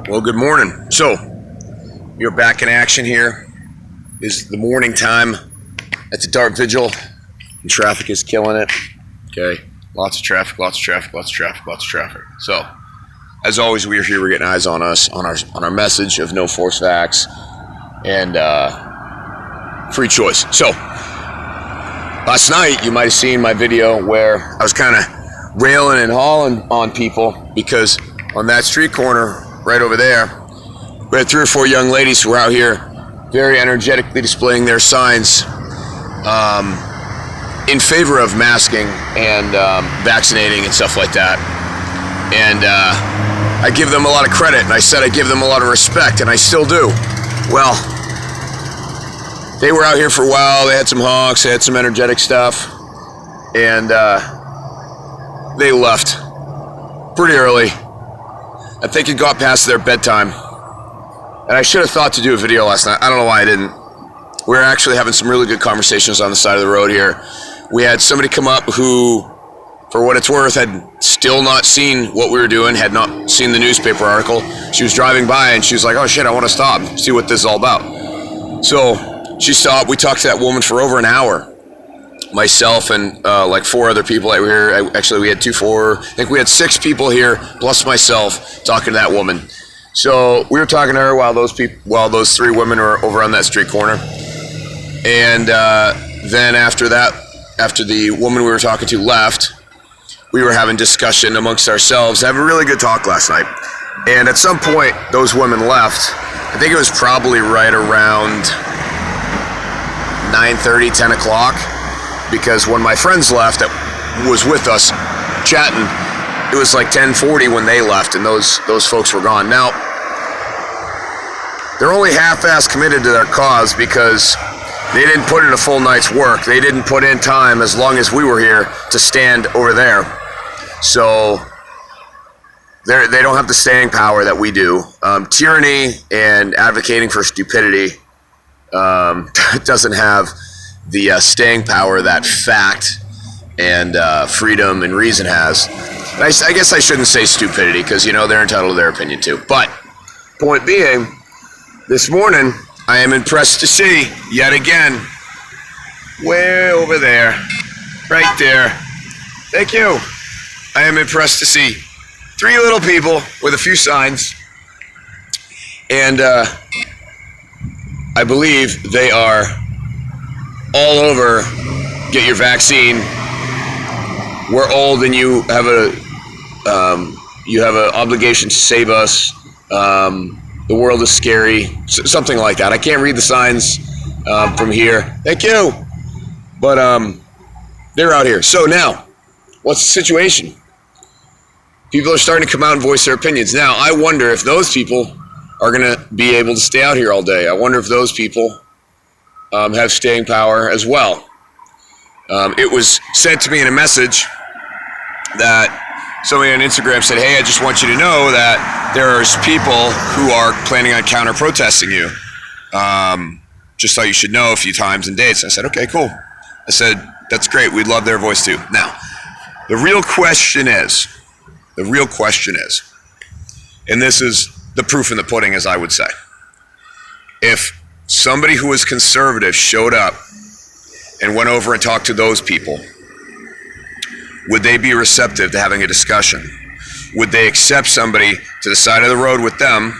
Well, good morning. So, you're back in action here. Is the morning time at the dark vigil, and traffic is killing it. Okay, lots of traffic. So, as always, we are here. We're getting eyes on us on our message of no force vax and free choice. So, last night you might have seen my video where I was kind of railing and hauling on people because on that street corner right over there, we had 3 or 4 young ladies who were out here very energetically displaying their signs in favor of masking and vaccinating and stuff like that. And I give them a lot of credit, and I said I give them a lot of respect, and I still do. Well, they were out here for a while. They had some honks, they had some energetic stuff, and they left pretty early. I think it got past their bedtime. And I should have thought to do a video last night. I don't know why I didn't. We were actually having some really good conversations on the side of the road here. We had somebody come up who, for what it's worth, had still not seen what we were doing, had not seen the newspaper article. She was driving by and she was like, oh shit, I want to stop, see what this is all about. So she stopped. We talked to that woman for over an hour. Myself and like 4 other people that were here. Actually, we had I think we had 6 people here, plus myself, talking to that woman. So we were talking to her while those 3 women were over on that street corner. And then after that, after the woman we were talking to left, we were having discussion amongst ourselves, having a really good talk last night. And at some point, those women left. I think it was probably right around 9:30, 10 o'clock. Because when my friends left that was with us chatting, it was like 10:40 when they left, and those folks were gone. Now, they're only half-ass committed to their cause because they didn't put in a full night's work. They didn't put in time as long as we were here to stand over there. So they don't have the staying power that we do. Tyranny and advocating for stupidity doesn't have the staying power that fact and freedom and reason has. And I guess I shouldn't say stupidity because, they're entitled to their opinion too. But point being, this morning I am impressed to see, yet again, way over there, right there. Thank you. I am impressed to see 3 little people with a few signs. And I believe they are all over, get your vaccine. We're old and you have an obligation to save us. The world is scary, something like that. I can't read the signs from here. Thank you. But they're out here. So now, what's the situation? People are starting to come out and voice their opinions. Now, I wonder if those people are going to be able to stay out here all day. I wonder if those people have staying power as well. It was said to me in a message that somebody on Instagram said, hey, I just want you to know that there's people who are planning on counter-protesting you. Just thought you should know a few times and dates. I said, okay, cool. I said, that's great. We'd love their voice too. Now, the real question is, and this is the proof in the pudding, as I would say, if somebody who was conservative showed up and went over and talked to those people, would they be receptive to having a discussion? Would they accept somebody to the side of the road with them,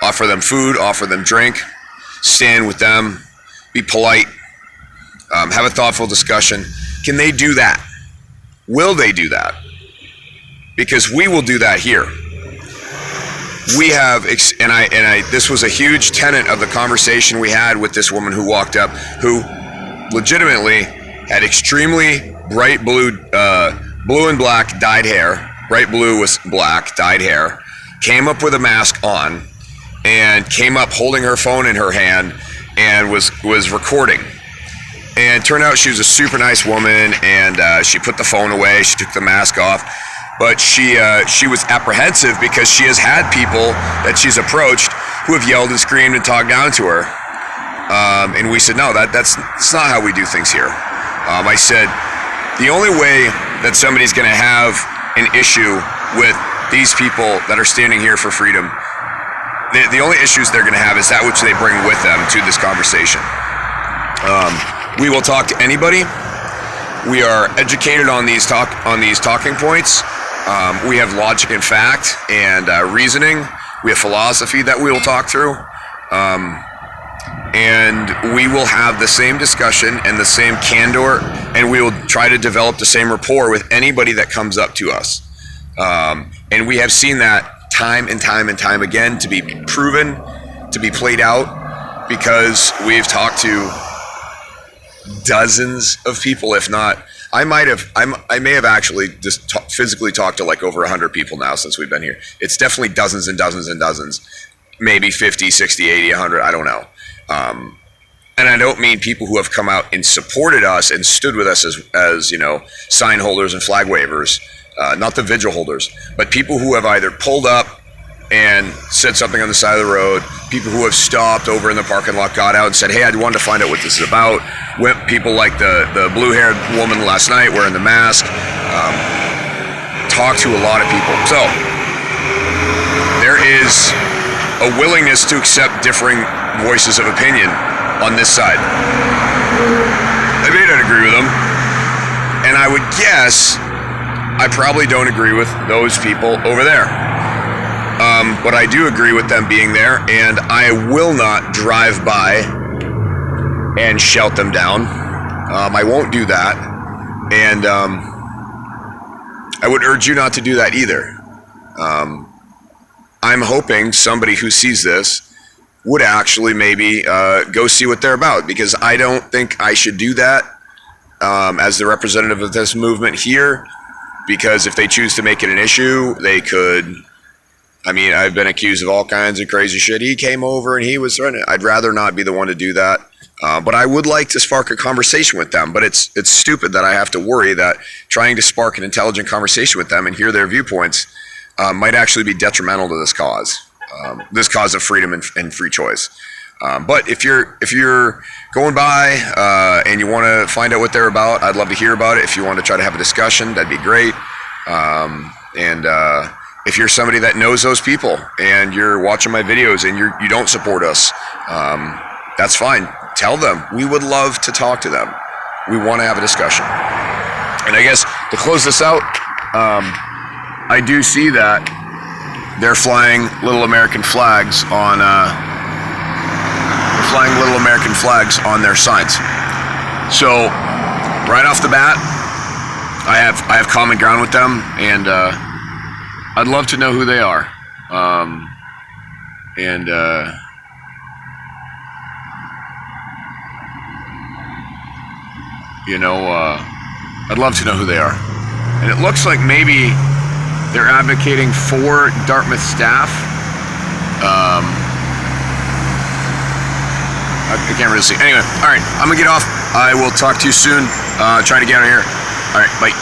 offer them food, offer them drink, stand with them, be polite, have a thoughtful discussion? Can they do that? Will they do that? Because we will do that here. We have, this was a huge tenet of the conversation we had with this woman who walked up, who legitimately had extremely bright blue and black dyed hair, bright blue with black dyed hair, came up with a mask on, and came up holding her phone in her hand and was recording. And it turned out she was a super nice woman, and she put the phone away, she took the mask off. But she was apprehensive because she has had people that she's approached who have yelled and screamed and talked down to her. And we said, no, that's not how we do things here. I said, the only way that somebody's going to have an issue with these people that are standing here for freedom, the only issues they're going to have is that which they bring with them to this conversation. We will talk to anybody. We are educated on these talking points. We have logic and fact and reasoning. We have philosophy that we will talk through. And we will have the same discussion and the same candor, and we will try to develop the same rapport with anybody that comes up to us. And we have seen that time and time and time again to be proven, to be played out, because we've talked to dozens of people, if not, I may have actually just physically talked to like over 100 people now since we've been here. It's definitely dozens and dozens and dozens, maybe 50, 60, 80, 100, I don't know. And I don't mean people who have come out and supported us and stood with us as you know, sign holders and flag wavers, not the vigil holders, but people who have either pulled up and said something on the side of the road, people who have stopped over in the parking lot, got out and said, hey, I wanted to find out what this is about. People like the blue-haired woman last night wearing the mask. Talked to a lot of people. So there is a willingness to accept differing voices of opinion on this side. I may not agree with them, and I would guess I probably don't agree with those people over there. But I do agree with them being there, and I will not drive by and shout them down. I won't do that, and I would urge you not to do that either. I'm hoping somebody who sees this would actually maybe go see what they're about, because I don't think I should do that as the representative of this movement here, because if they choose to make it an issue, they could. I mean, I've been accused of all kinds of crazy shit. He came over and he was threatening. I'd rather not be the one to do that. But I would like to spark a conversation with them. But it's stupid that I have to worry that trying to spark an intelligent conversation with them and hear their viewpoints might actually be detrimental to this cause of freedom and free choice. But if you're going by and you want to find out what they're about, I'd love to hear about it. If you want to try to have a discussion, that'd be great. If you're somebody that knows those people and you're watching my videos and you don't support us, that's fine. Tell them. We would love to talk to them. We want to have a discussion. And I guess to close this out, I do see that they're flying little American flags on their signs. So right off the bat, I have common ground with them, and I'd love to know who they are. I'd love to know who they are. And it looks like maybe they're advocating for Dartmouth staff. I can't really see. Anyway, all right, I'm going to get off. I will talk to you soon. Try to get out of here. All right, bye.